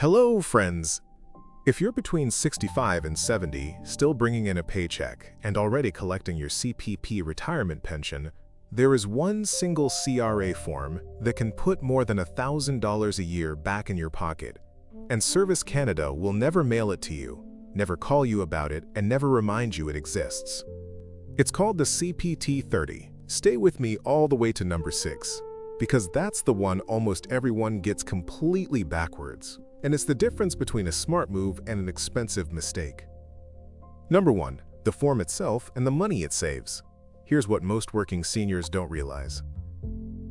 Hello, friends! If you're between 65 and 70, still bringing in a paycheck, and already collecting your CPP retirement pension, there is one single CRA form that can put more than $1,000 a year back in your pocket. And Service Canada will never mail it to you, never call you about it, and never remind you it exists. It's called the CPT 30. Stay with me all the way to number 6, because that's the one almost everyone gets completely backwards. And it's the difference between a smart move and an expensive mistake. Number 1, the form itself and the money it saves. Here's what most working seniors don't realize.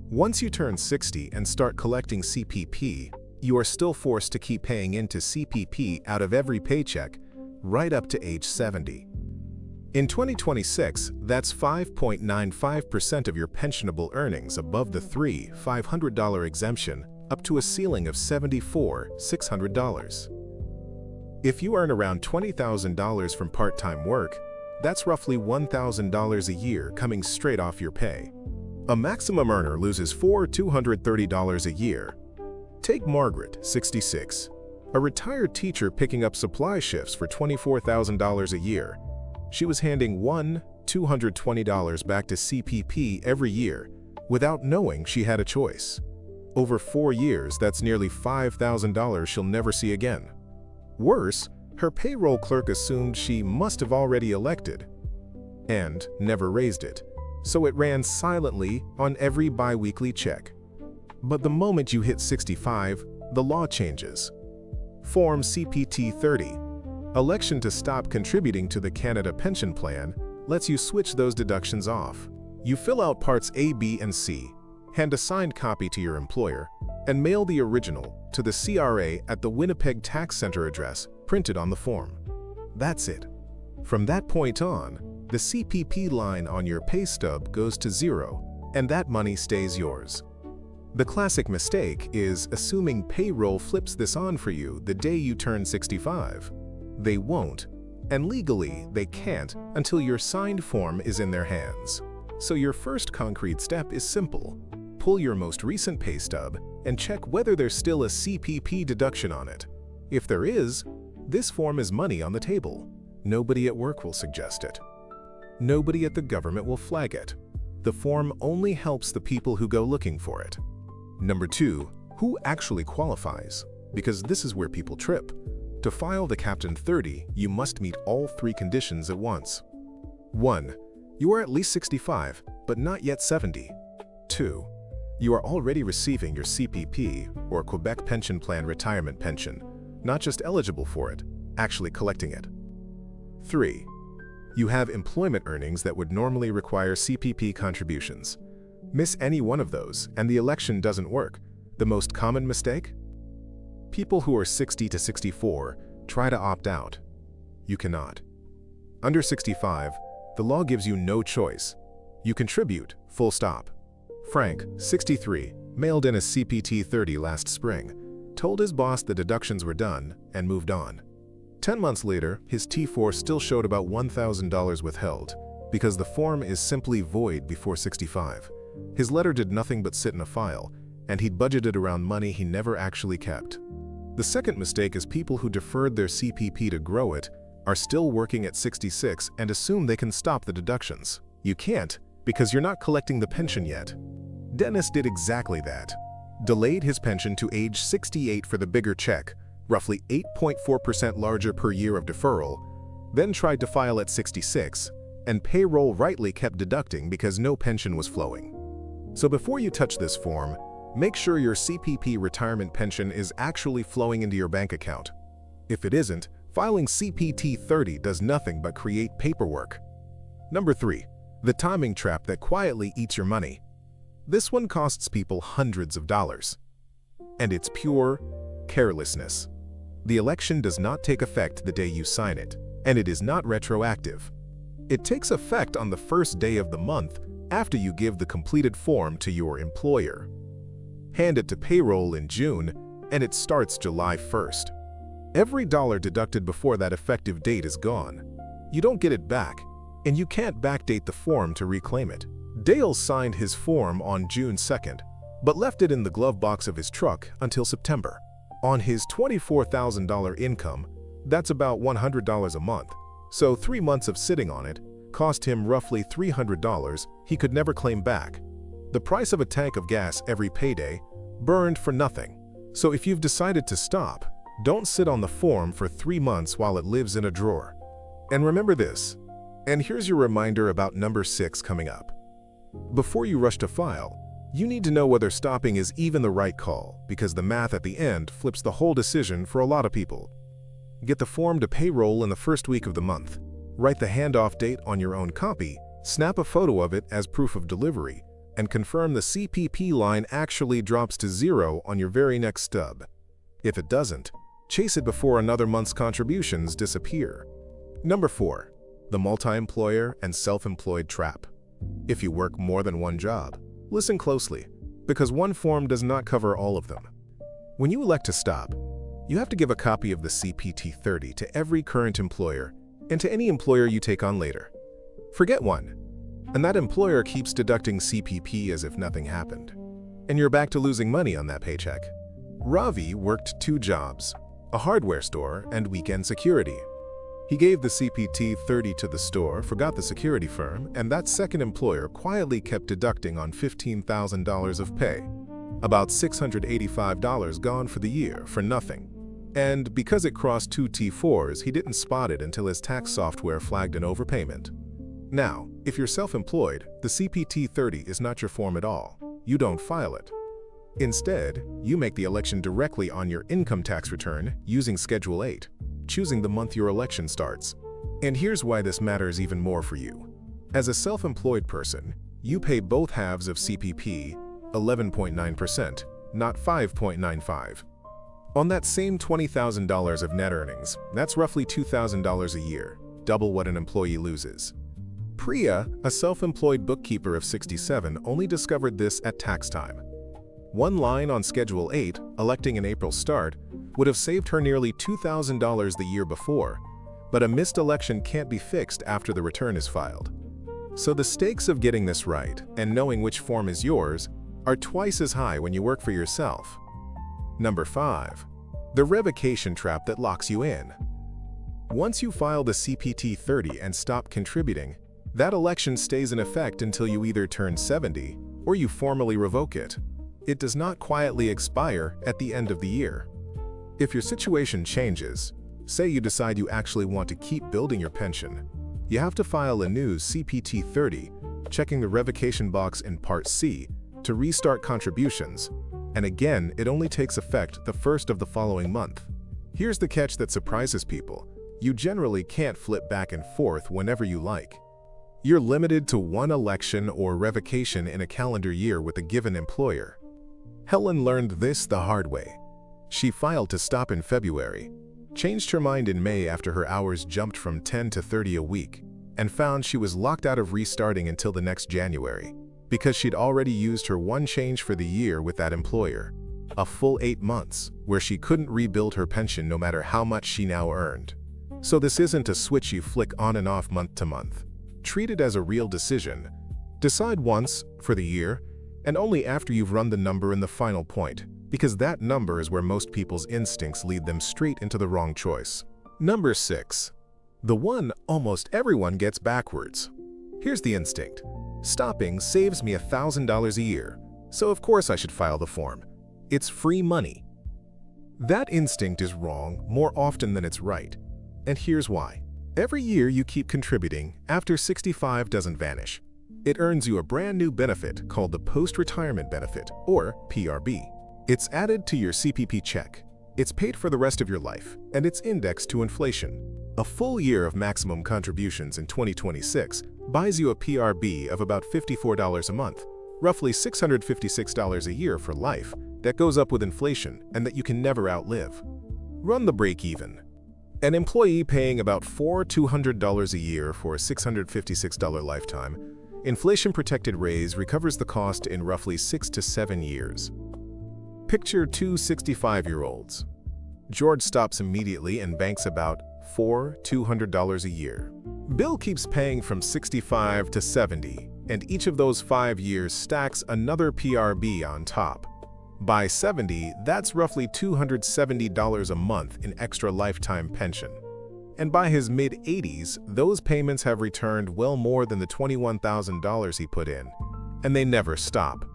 Once you turn 60 and start collecting CPP, you are still forced to keep paying into CPP out of every paycheck, right up to age 70. In 2026, that's 5.95% of your pensionable earnings above the $3,500 exemption, up to a ceiling of $74,600. If you earn around $20,000 from part-time work, that's roughly $1,000 a year coming straight off your pay. A maximum earner loses $4,230 a year. Take Margaret, 66, a retired teacher picking up supply shifts for $24,000 a year. She was handing $220 back to CPP every year without knowing she had a choice. Over 4 years, that's nearly $5,000 she'll never see again. Worse, her payroll clerk assumed she must have already elected and never raised it, so it ran silently on every bi-weekly check. But the moment you hit 65, the law changes. Form CPT 30, election to stop contributing to the Canada Pension Plan, lets you switch those deductions off. You fill out parts A, B, and C, hand a signed copy to your employer, and mail the original to the CRA at the Winnipeg Tax Center address printed on the form. That's it. From that point on, the CPP line on your pay stub goes to zero, and that money stays yours. The classic mistake is assuming payroll flips this on for you the day you turn 65. They won't, and legally they can't until your signed form is in their hands. So your first concrete step is simple. Pull your most recent pay stub and check whether there's still a CPP deduction on it. If there is, this form is money on the table. Nobody at work will suggest it. Nobody at the government will flag it. The form only helps the people who go looking for it. Number 2, who actually qualifies? Because this is where people trip. To file the Captain 30, you must meet all 3 conditions at once. 1, you are at least 65, but not yet 70. 2, you are already receiving your CPP, or Quebec Pension Plan retirement pension, not just eligible for it, actually collecting it. 3, you have employment earnings that would normally require CPP contributions. Miss any one of those, and the election doesn't work. The most common mistake? People who are 60 to 64 try to opt out. You cannot. Under 65, the law gives you no choice. You contribute, full stop. Frank, 63, mailed in a CPT 30 last spring, told his boss the deductions were done, and moved on. 10 months later, his T4 still showed about $1,000 withheld, because the form is simply void before 65. His letter did nothing but sit in a file, and he'd budgeted around money he never actually kept. The second mistake is people who deferred their CPP to grow it are still working at 66 and assume they can stop the deductions. You can't, because you're not collecting the pension yet. Dennis did exactly that. Delayed his pension to age 68 for the bigger check, roughly 8.4% larger per year of deferral, then tried to file at 66, and payroll rightly kept deducting because no pension was flowing. So before you touch this form, make sure your CPP retirement pension is actually flowing into your bank account. If it isn't, filing CPT 30 does nothing but create paperwork. Number 3, the timing trap that quietly eats your money. This one costs people hundreds of dollars. And it's pure carelessness. The election does not take effect the day you sign it, and it is not retroactive. It takes effect on the first day of the month after you give the completed form to your employer. Hand it to payroll in June, and it starts July 1st. Every dollar deducted before that effective date is gone. You don't get it back, and you can't backdate the form to reclaim it. Dale signed his form on June 2nd, but left it in the glove box of his truck until September. On his $24,000 income, that's about $100 a month, so 3 months of sitting on it cost him roughly $300 he could never claim back. The price of a tank of gas every payday, burned for nothing. So if you've decided to stop, don't sit on the form for 3 months while it lives in a drawer. And remember this, and here's your reminder about number 6 coming up. Before you rush to file, you need to know whether stopping is even the right call, because the math at the end flips the whole decision for a lot of people. Get the form to payroll in the first week of the month. Write the handoff date on your own copy, snap a photo of it as proof of delivery, and confirm the CPP line actually drops to 0 on your very next stub. If it doesn't, chase it before another month's contributions disappear. Number 4. The multi-employer and self-employed trap. If you work more than one job, listen closely, because one form does not cover all of them. When you elect to stop, you have to give a copy of the CPT-30 to every current employer and to any employer you take on later. Forget one, and that employer keeps deducting CPP as if nothing happened, and you're back to losing money on that paycheck. Ravi worked 2 jobs, a hardware store and weekend security. He gave the CPT-30 to the store, forgot the security firm, and that second employer quietly kept deducting on $15,000 of pay. About $685 gone for the year for nothing. And because it crossed 2 T4s, he didn't spot it until his tax software flagged an overpayment. Now, if you're self-employed, the CPT-30 is not your form at all. You don't file it. Instead, you make the election directly on your income tax return using Schedule 8, choosing the month your election starts. And here's why this matters even more for you. As a self-employed person, you pay both halves of CPP, 11.9%, not 5.95%. On that same $20,000 of net earnings, that's roughly $2,000 a year, double what an employee loses. Priya, a self-employed bookkeeper of 67, only discovered this at tax time. One line on Schedule 8, electing an April start, would have saved her nearly $2,000 the year before, but a missed election can't be fixed after the return is filed. So the stakes of getting this right and knowing which form is yours are twice as high when you work for yourself. Number 5. The revocation trap that locks you in. Once you file the CPT-30 and stop contributing, that election stays in effect until you either turn 70 or you formally revoke it. It does not quietly expire at the end of the year. If your situation changes, say you decide you actually want to keep building your pension, you have to file a new CPT-30, checking the revocation box in Part C to restart contributions, and again, it only takes effect the first of the following month. Here's the catch that surprises people. You generally can't flip back and forth whenever you like. You're limited to one election or revocation in a calendar year with a given employer. Helen learned this the hard way. She filed to stop in February, changed her mind in May after her hours jumped from 10 to 30 a week, and found she was locked out of restarting until the next January, because she'd already used her one change for the year with that employer, a full 8 months, where she couldn't rebuild her pension no matter how much she now earned. So this isn't a switch you flick on and off month to month. Treat it as a real decision. Decide once, for the year, and only after you've run the number in the final point, because that number is where most people's instincts lead them straight into the wrong choice. Number 6. The one almost everyone gets backwards. Here's the instinct. Stopping saves me $1,000 a year, so of course I should file the form. It's free money. That instinct is wrong more often than it's right, and here's why. Every year you keep contributing, after 65 doesn't vanish. It earns you a brand new benefit called the Post-Retirement Benefit, or PRB. It's added to your CPP check. It's paid for the rest of your life, and it's indexed to inflation. A full year of maximum contributions in 2026 buys you a PRB of about $54 a month, roughly $656 a year for life, that goes up with inflation and that you can never outlive. Run the break-even. An employee paying about $4,200 a year for a $656 lifetime, inflation-protected raise recovers the cost in roughly 6 to 7 years. Picture 2 65-year-olds. George stops immediately and banks about $4,200 a year. Bill keeps paying from 65 to 70, and each of those 5 years stacks another PRB on top. By 70, that's roughly $270 a month in extra lifetime pension. And by his mid-80s, those payments have returned well more than the $21,000 he put in, and they never stop.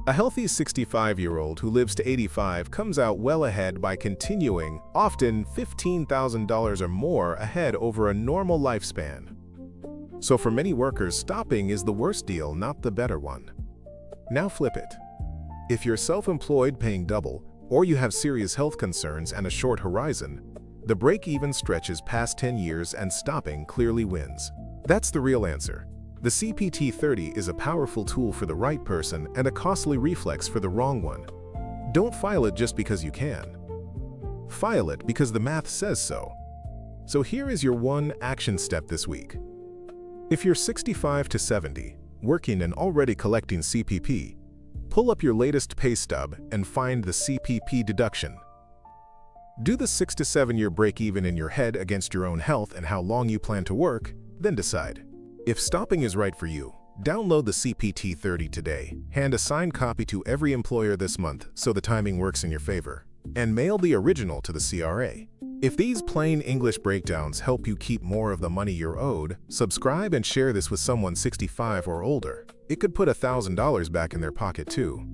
A healthy 65-year-old who lives to 85 comes out well ahead by continuing, often $15,000 or more ahead over a normal lifespan. So for many workers, stopping is the worst deal, not the better one. Now flip it. If you're self-employed paying double, or you have serious health concerns and a short horizon, the break-even stretches past 10 years and stopping clearly wins. That's the real answer. The CPT 30 is a powerful tool for the right person and a costly reflex for the wrong one. Don't file it just because you can. File it because the math says so. So here is your one action step this week. If you're 65 to 70, working and already collecting CPP, pull up your latest pay stub and find the CPP deduction. Do the 6 to 7 year break-even in your head against your own health and how long you plan to work, then decide. If stopping is right for you, download the CPT 30 today, hand a signed copy to every employer this month so the timing works in your favor, and mail the original to the CRA. If these plain English breakdowns help you keep more of the money you're owed, subscribe and share this with someone 65 or older. It could put $1,000 back in their pocket too.